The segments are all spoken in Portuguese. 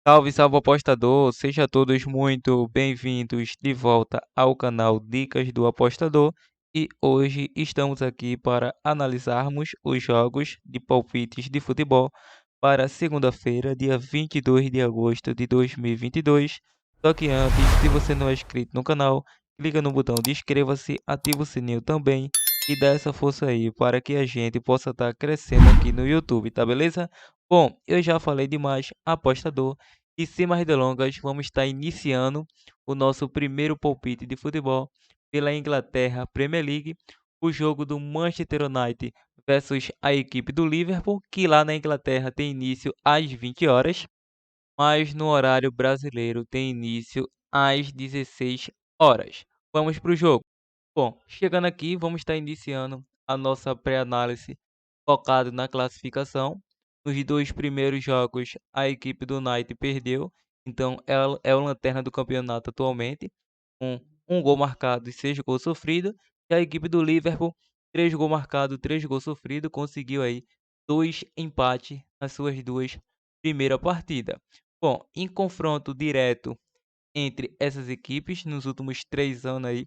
Salve, salve apostador! Sejam todos muito bem-vindos de volta ao canal Dicas do Apostador. E hoje estamos aqui para analisarmos os jogos de palpites de futebol para segunda-feira, dia 22 de agosto de 2022. Só que antes, se você não é inscrito no canal, clica no botão de inscreva-se, ativa o sininho também e dá essa força aí para que a gente possa estar crescendo aqui no YouTube, tá beleza? Bom, eu já falei demais, apostador. E sem mais delongas, vamos estar iniciando o nosso primeiro palpite de futebol pela Inglaterra Premier League, o jogo do Manchester United versus a equipe do Liverpool, que lá na Inglaterra tem início às 20 horas, mas no horário brasileiro tem início às 16 horas. Vamos para o jogo. Bom, chegando aqui, vamos estar iniciando a nossa pré-análise focado na classificação. Nos dois primeiros jogos, a equipe do United perdeu, então ela é o lanterna do campeonato atualmente, com um gol marcado e 6 gols sofridos. E a equipe do Liverpool, 3 gols marcados, 3 gols sofridos, conseguiu aí 2 empates nas suas duas primeiras partidas. Bom, em confronto direto entre essas equipes, nos últimos 3 anos aí,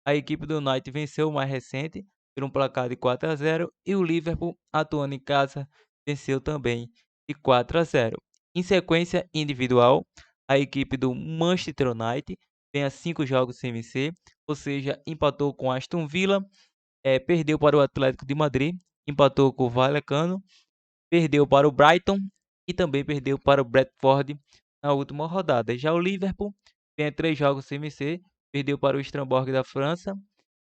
a equipe do United venceu o mais recente por um placar de 4-0 e o Liverpool, atuando em casa, venceu também de 4-0. Em sequência individual, a equipe do Manchester United vem a 5 jogos sem vencer, ou seja, empatou com Aston Villa, perdeu para o Atlético de Madrid, empatou com o Vallecano, perdeu para o Brighton e também perdeu para o Brentford na última rodada. Já o Liverpool vem a 3 jogos sem vencer, perdeu para o Strasbourg da França,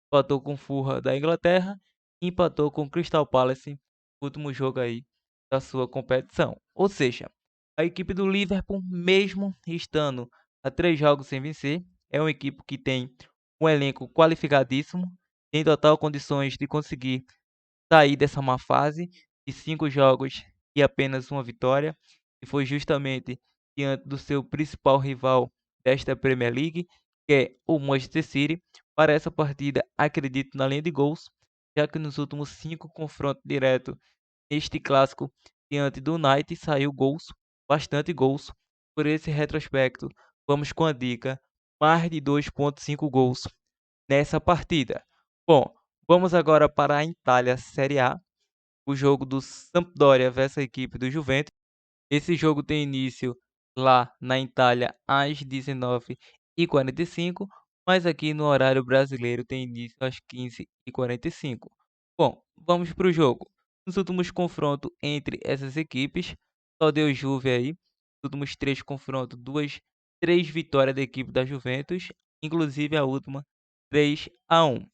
empatou com o Fulham da Inglaterra e empatou com o Crystal Palace no último jogo aí da sua competição. Ou seja, a equipe do Liverpool, mesmo estando a 3 jogos sem vencer, é uma equipe que tem um elenco qualificadíssimo, tem total condições de conseguir sair dessa má fase de 5 jogos e apenas uma vitória, e foi justamente diante do seu principal rival desta Premier League, que é o Manchester City. Para essa partida, acredito na linha de gols, já que nos últimos 5 confrontos diretos neste clássico diante do United saiu gols, bastante gols. Por esse retrospecto, vamos com a dica mais de 2,5 gols nessa partida. Bom, vamos agora para a Itália Série A, o jogo do Sampdoria versus a equipe do Juventus. Esse jogo tem início lá na Itália às 19h45, mas aqui no horário brasileiro tem início às 15h45. Bom, vamos para o jogo. Nos últimos confrontos entre essas equipes, só deu Juve aí. Nos últimos 3 confrontos, três vitórias da equipe da Juventus, inclusive a última 3-1.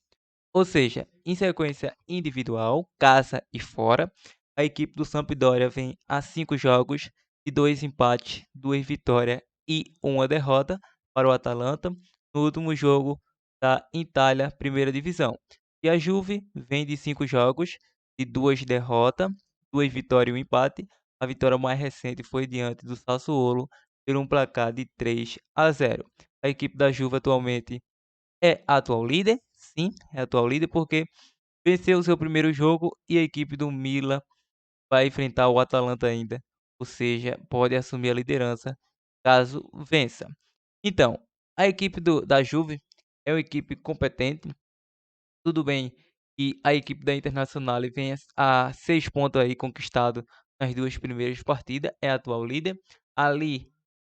Ou seja, em sequência individual, casa e fora, a equipe do Sampdoria vem a 5 jogos de 2 empates, 2 vitórias e uma derrota para o Atalanta no último jogo da Itália Primeira Divisão. E a Juve vem de 5 jogos de 2 derrotas, 2 vitórias e um empate. A vitória mais recente foi diante do Sassuolo por um placar de 3-0. A equipe da Juve atualmente é atual líder, sim, é atual líder porque venceu o seu primeiro jogo e a equipe do Milan vai enfrentar o Atalanta ainda, ou seja, pode assumir a liderança caso vença. Então, a equipe da Juve é uma equipe competente, tudo bem que a equipe da Internacional vem a 6 pontos aí conquistado nas duas primeiras partidas, é a atual líder. Ali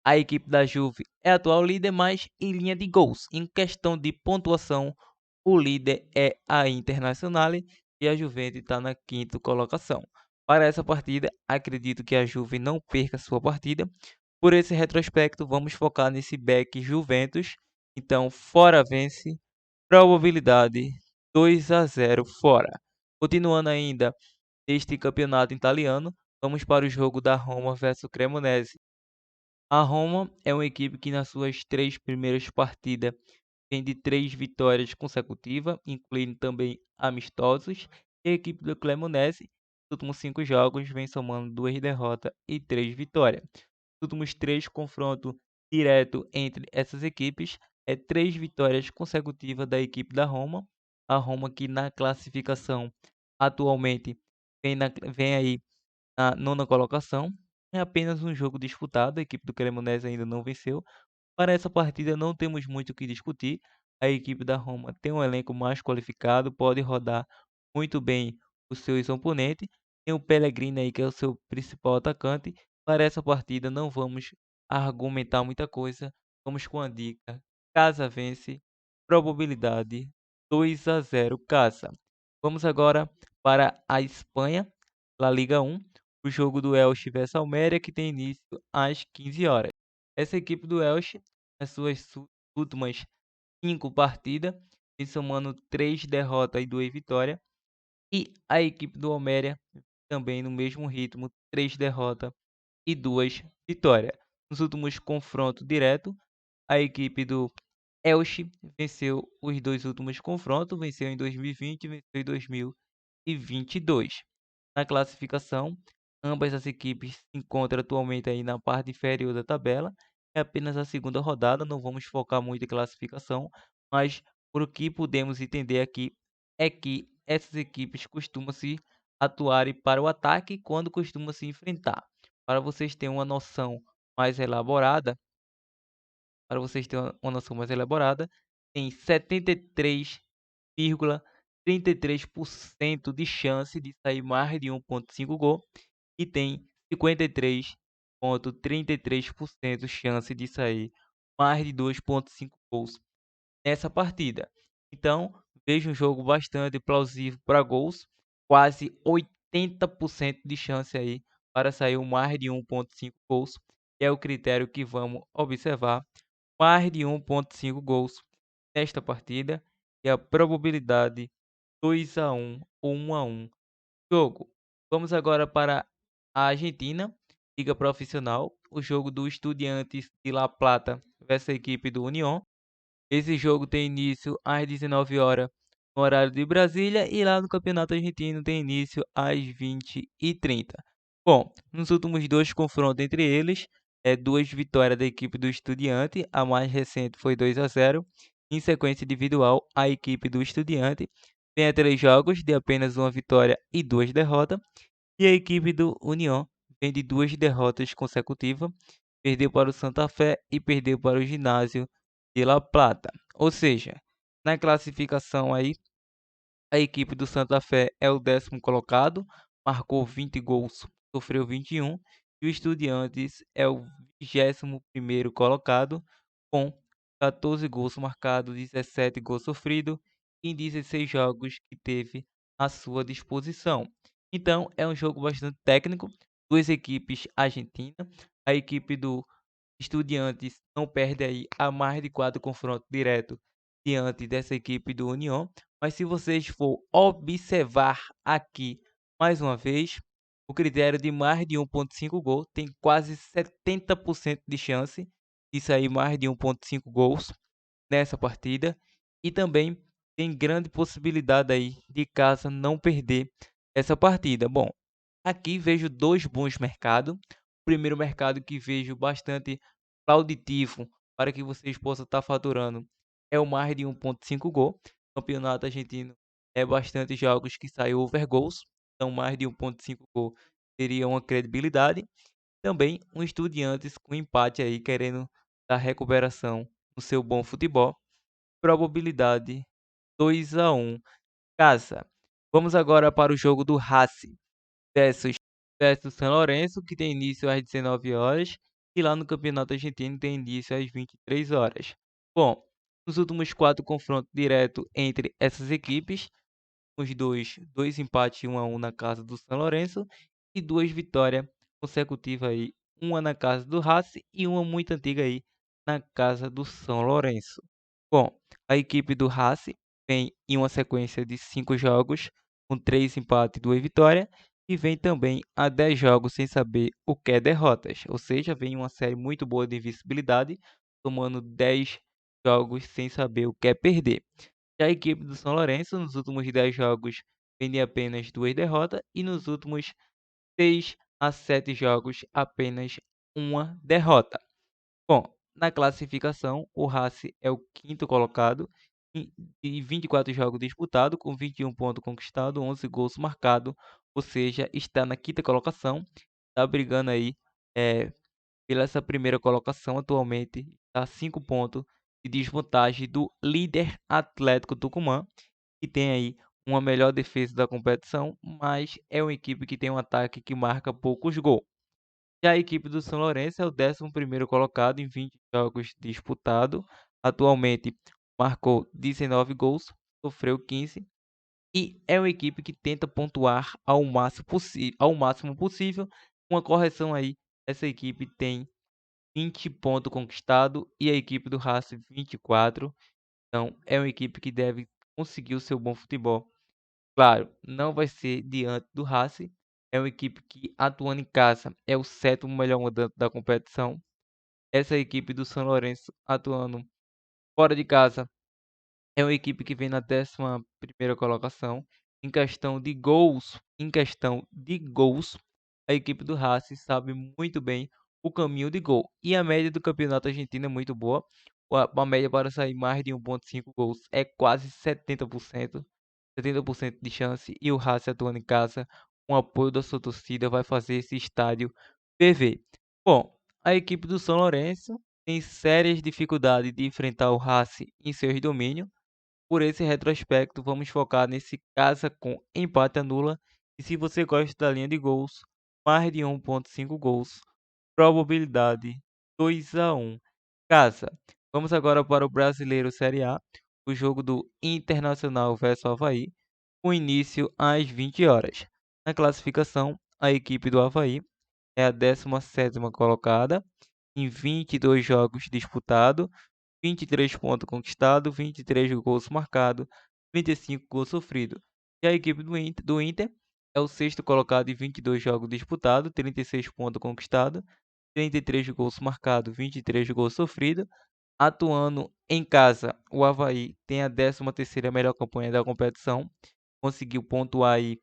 a equipe da Juve é a atual líder, mas em linha de gols. Em questão de pontuação, o líder é a Internazionale e a Juventus está na quinta colocação. Para essa partida, acredito que a Juve não perca sua partida. Por esse retrospecto, vamos focar nesse back Juventus. Então, fora vence, probabilidade 2-0 fora. Continuando ainda este campeonato italiano, vamos para o jogo da Roma versus Cremonese. A Roma é uma equipe que nas suas 3 primeiras partidas vem de 3 vitórias consecutivas, incluindo também amistosos. E a equipe do Cremonese, nos últimos 5 jogos, vem somando 2 derrotas e 3 vitórias. Nos últimos 3 confrontos diretos entre essas equipes, é 3 vitórias consecutivas da equipe da Roma. A Roma que na classificação atualmente vem aí na nona colocação, É apenas um jogo disputado, a equipe do Cremonese ainda não venceu. Para essa partida não temos muito o que discutir. A equipe da Roma tem um elenco mais qualificado, pode rodar muito bem os seus oponentes. Tem o Pellegrini aí, que é o seu principal atacante. Para essa partida não vamos argumentar muita coisa. Vamos com a dica. Casa vence. Probabilidade 2-0 Casa. Vamos agora para a Espanha, La Liga 1. O jogo do Elche vs Almeria, que tem início às 15 horas. Essa equipe do Elche, nas suas últimas 5 partidas, vem somando 3 derrotas e 2 vitórias. E a equipe do Almeria também no mesmo ritmo, 3 derrotas e 2 vitórias. Nos últimos confrontos diretos, a equipe do Elche venceu os 2 últimos confrontos, venceu em 2020 e venceu em 2022. Na classificação, ambas as equipes se encontram atualmente aí na parte inferior da tabela. É apenas a segunda rodada, não vamos focar muito em classificação, mas por o que podemos entender aqui é que essas equipes costumam se atuarem para o ataque quando costumam se enfrentar. Para vocês terem uma noção mais elaborada, para vocês terem uma noção mais elaborada, tem 73,33% de chance de sair mais de 1,5 gol e tem 53,33% chance de sair mais de 2,5 gols nessa partida. Então, vejo um jogo bastante plausível para gols, quase 80% de chance aí para sair mais de 1,5 gols. É o critério que vamos observar, mais de 1,5 gols nesta partida e a probabilidade 2-1 ou 1-1 jogo. Vamos agora para a Argentina, Liga Profissional, o jogo do Estudiantes de La Plata versus a equipe do União. Esse jogo tem início às 19 horas no horário de Brasília e lá no Campeonato Argentino tem início às 20h30. Bom, nos últimos dois confrontos entre eles, duas vitórias da equipe do Estudiante, a mais recente foi 2-0. Em sequência individual, a equipe do Estudiante tem a 3 jogos de apenas uma vitória e 2 derrotas, e a equipe do União vem de 2 derrotas consecutivas, perdeu para o Santa Fé e perdeu para o Ginásio de La Plata. Ou seja, na classificação aí, a equipe do Santa Fé é o 10º colocado, marcou 20 gols, sofreu 21, e o Estudiantes é o 21º colocado, com 14 gols marcados, 17 gols sofridos em 16 jogos que teve à sua disposição. Então, é um jogo bastante técnico, duas equipes argentinas, a equipe do Estudiantes não perde aí a mais de 4 confrontos diretos diante dessa equipe do União. Mas se vocês for observar aqui mais uma vez, o critério de mais de 1,5 gol tem quase 70% de chance de sair mais de 1,5 gols nessa partida. E também tem grande possibilidade aí de Casa não perder essa partida. Bom, aqui vejo dois bons mercados. O primeiro mercado que vejo bastante auditivo para que vocês possam estar faturando é o mais de 1,5 gol. O campeonato argentino é bastante jogos que saem over gols, então mais de 1,5 gol teria uma credibilidade. Também um Estudiantes com empate aí querendo dar recuperação no seu bom futebol. Probabilidade 2-1 Casa. Vamos agora para o jogo do Racing versus São Lourenço, que tem início às 19 horas, e lá no Campeonato Argentino tem início às 23 horas. Bom, nos últimos 4 confrontos diretos entre essas equipes, os dois empates 1-1 na casa do São Lourenço e duas vitórias consecutivas aí, uma na casa do Racing e uma muito antiga aí na casa do São Lourenço. Bom, a equipe do Racing vem em uma sequência de 5 jogos, com 3 empates e 2 vitórias, e vem também a 10 jogos sem saber o que é derrotas, ou seja, vem uma série muito boa de invencibilidade, tomando 10 jogos sem saber o que é perder. Já a equipe do São Lourenço, nos últimos 10 jogos, vem de apenas 2 derrotas, e nos últimos 6 a 7 jogos, apenas uma derrota. Bom, na classificação, o Racing é o quinto colocado e 24 jogos disputados, com 21 pontos conquistados, 11 gols marcados, ou seja, está na quinta colocação, está brigando aí eh, pela essa primeira colocação atualmente, está 5 pontos de desvantagem do líder Atlético Tucumã, que tem aí uma melhor defesa da competição, mas é uma equipe que tem um ataque que marca poucos gols. Já a equipe do São Lourenço é o 11º colocado em 20 jogos disputados. Atualmente marcou 19 gols, sofreu 15 e é uma equipe que tenta pontuar ao máximo possível. Uma correção aí, essa equipe tem 20 pontos conquistados e a equipe do Racing 24. Então é uma equipe que deve conseguir o seu bom futebol. Claro, não vai ser diante do Racing, é uma equipe que atuando em casa é o 7º melhor mandante da competição. Essa equipe do São Lourenço atuando fora de casa é uma equipe que vem na 11ª colocação. Em questão de gols, a equipe do Racing sabe muito bem o caminho de gol. E a média do campeonato argentino é muito boa. A média para sair mais de 1,5 gols é quase 70%. 70% de chance. E o Racing atuando em casa, com o apoio da sua torcida, vai fazer esse estádio PV. Bom, a equipe do São Lourenço tem sérias dificuldades de enfrentar o Racing em seus domínios. Por esse retrospecto, vamos focar nesse casa com empate anula. E se você gosta da linha de gols, mais de 1,5 gols, probabilidade 2-1. Casa. Vamos agora para o Brasileiro Série A, o jogo do Internacional versus Avaí, com início às 20 horas. Na classificação, a equipe do Avaí é a 17ª colocada, em 22 jogos disputados, 23 pontos conquistados, 23 gols marcados, 35 gols sofridos. E a equipe do Inter é o 6º colocado em 22 jogos disputados, 36 pontos conquistados, 33 gols marcados, 23 gols sofridos. Atuando em casa, o Avaí tem a 13ª melhor campanha da competição, conseguiu pontuar aí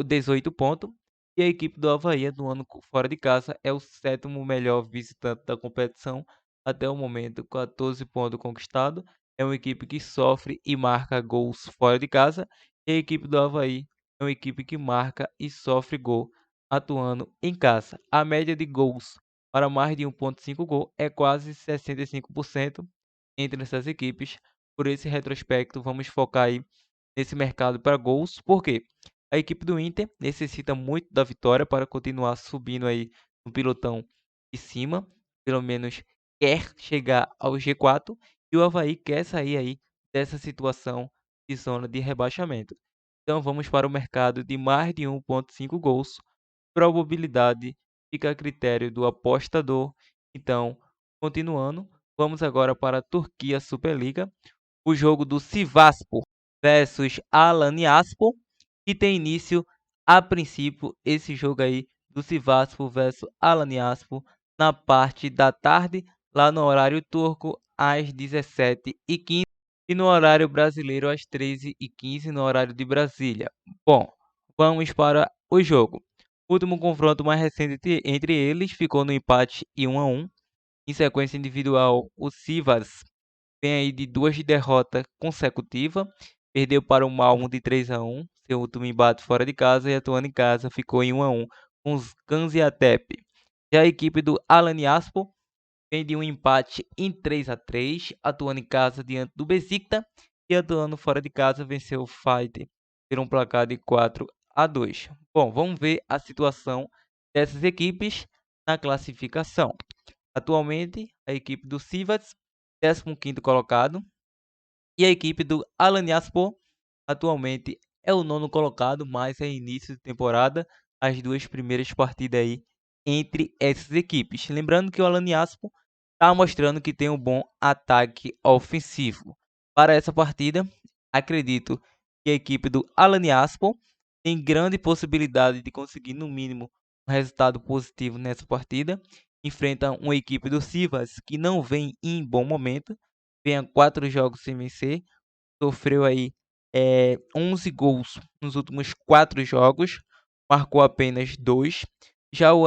18 pontos. E a equipe do Avaí, atuando fora de casa, é o 7º melhor visitante da competição até o momento, 14 pontos conquistados. É uma equipe que sofre e marca gols fora de casa. E a equipe do Avaí é uma equipe que marca e sofre gol atuando em casa. A média de gols para mais de 1,5 gol é quase 65% entre essas equipes. Por esse retrospecto, vamos focar aí nesse mercado para gols. Por quê? A equipe do Inter necessita muito da vitória para continuar subindo aí no pilotão de cima, pelo menos quer chegar ao G4 e o Avaí quer sair aí dessa situação de zona de rebaixamento. Então vamos para o mercado de mais de 1,5 gols. Probabilidade fica a critério do apostador. Então, continuando, vamos agora para a Turquia Superliga, o jogo do Sivasspor versus Alanya-Spor, que tem início a princípio esse jogo aí do Sivasspor versus Alanya-Spor na parte da tarde, lá no horário turco às 17h15 e no horário brasileiro às 13h15 no horário de Brasília. Bom, vamos para o jogo. O último confronto mais recente entre eles ficou no empate em 1-1. Em sequência individual, o Sivas vem aí de 2 derrotas consecutivas. Perdeu para o Malmö de 3-1, seu último embate fora de casa, e atuando em casa ficou em 1-1 com os Gaziantep. Já a equipe do Alanya-Spor vem de um empate em 3-3, atuando em casa diante do Besiktas, e atuando fora de casa venceu o Fight por um placar de 4-2. Bom, vamos ver a situação dessas equipes na classificação. Atualmente, a equipe do Sivas, 15º colocado, e a equipe do Alanyaspor, atualmente é o 9º colocado, mas é início de temporada, as duas primeiras partidas aí entre essas equipes. Lembrando que o Alanyaspor está mostrando que tem um bom ataque ofensivo. Para essa partida, acredito que a equipe do Alanyaspor tem grande possibilidade de conseguir no mínimo um resultado positivo nessa partida. Enfrenta uma equipe do Sivas que não vem em bom momento, vem a 4 jogos sem vencer, sofreu aí 11 gols nos últimos 4 jogos, marcou apenas 2. Já o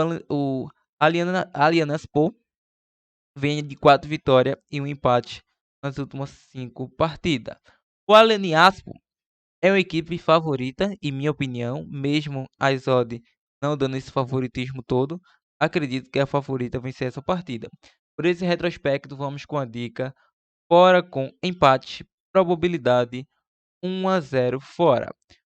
Alanya-Spor vem de 4 vitórias e um empate nas últimas 5 partidas. O Alanya-Spor é uma equipe favorita, em minha opinião, mesmo as odds não dando esse favoritismo todo. acredito que é a favorita a vencer essa partida. Por esse retrospecto, vamos com a dica fora com empate, probabilidade 1-0 fora.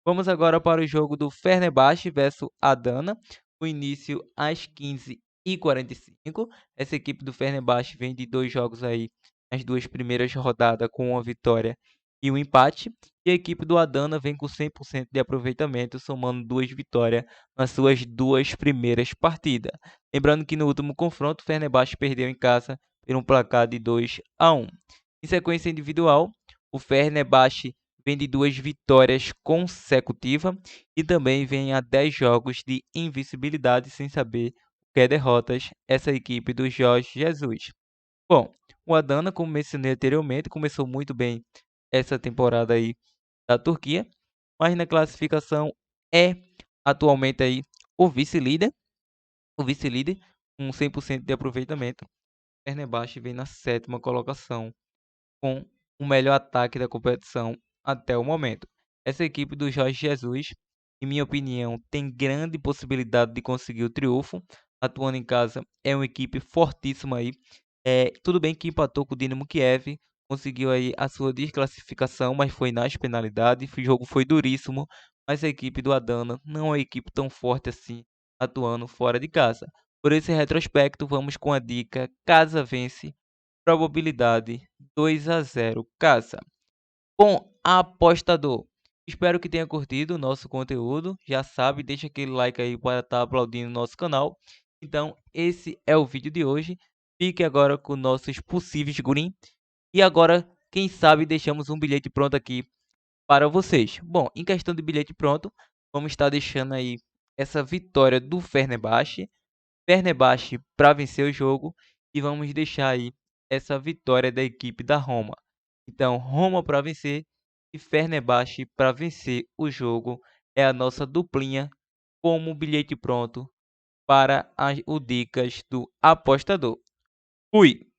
Vamos agora para o jogo do Fenerbahçe versus Adana, o início às 15h45. Essa equipe do Fenerbahçe vem de 2 jogos aí, as 2 primeiras rodadas com uma vitória e um empate, e a equipe do Adana vem com 100% de aproveitamento, somando 2 vitórias nas suas 2 primeiras partidas. Lembrando que no último confronto, o Fenerbahçe perdeu em casa por um placar de 2-1. Em sequência individual, o Fenerbahçe vem de 2 vitórias consecutivas e também vem a 10 jogos de invencibilidade sem saber o que é derrotas, essa equipe do Jorge Jesus. Bom, o Adana, como mencionei anteriormente, começou muito bem essa temporada aí da Turquia, mas na classificação é atualmente aí o vice-líder com 100% de aproveitamento. O Fenerbahçe vem na 7ª colocação com o melhor ataque da competição até o momento. Essa equipe do Jorge Jesus, em minha opinião, tem grande possibilidade de conseguir o triunfo. Atuando em casa, é uma equipe fortíssima aí. Tudo bem que empatou com o Dinamo Kiev, conseguiu aí a sua desclassificação, mas foi nas penalidades. O jogo foi duríssimo, mas a equipe do Adana não é uma equipe tão forte assim, atuando fora de casa. Por esse retrospecto, vamos com a dica Casa Vence, probabilidade 2-0 casa. Bom, apostador, espero que tenha curtido o nosso conteúdo. Já sabe, deixa aquele like aí para estar aplaudindo o nosso canal. Então, esse é o vídeo de hoje. Fique agora com nossos possíveis green. E agora, quem sabe, deixamos um bilhete pronto aqui para vocês. Bom, em questão de bilhete pronto, vamos estar deixando aí essa vitória do Fenerbahçe para vencer o jogo e vamos deixar aí essa vitória da equipe da Roma. Então, Roma para vencer e Fenerbahçe para vencer o jogo é a nossa duplinha como bilhete pronto para o Dicas do Apostador. Fui!